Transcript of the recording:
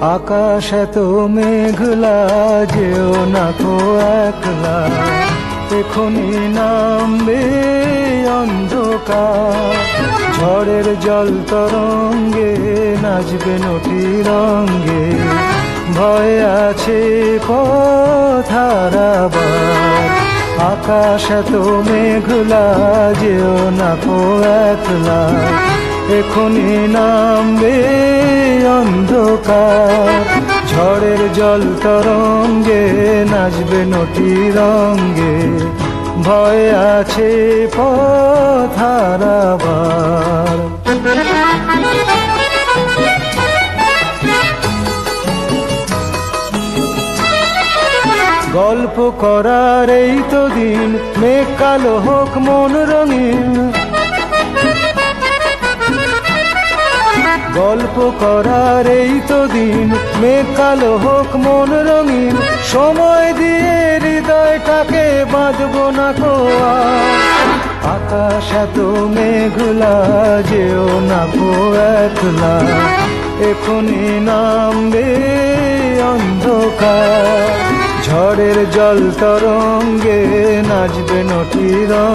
আকাশ এত মেঘলা, যেও না কো একলা, এখনি নামবে অন্ধকার। ঝড়ের জল তরঙ্গে নাচবে নটি রঙ্গে, ভয় আছে পথ হারাবার। আকাশ এত মেঘলা, যেও না কো একলা, এখনি নামবে অন্ধকার। ঝড়ের জল তরঙ্গে নাচবে নটি রঙ্গে, ভয় আছে পথ হারাবার। গল্প করার এই তো দিন, মেঘ কালো হোক মন রঙিন। গল্প করার এই তো দিন, মেঘ কালো হোক মন রঙিন। সময় দিয়ে হৃদয়টাকে বাঁধবো না কো আর। আকাশ এত মেঘলা, যেও না কো একলা, এখনি নামবে অন্ধকার। ঝড়ের জল তরঙ্গে নাচবে নটি রঙে।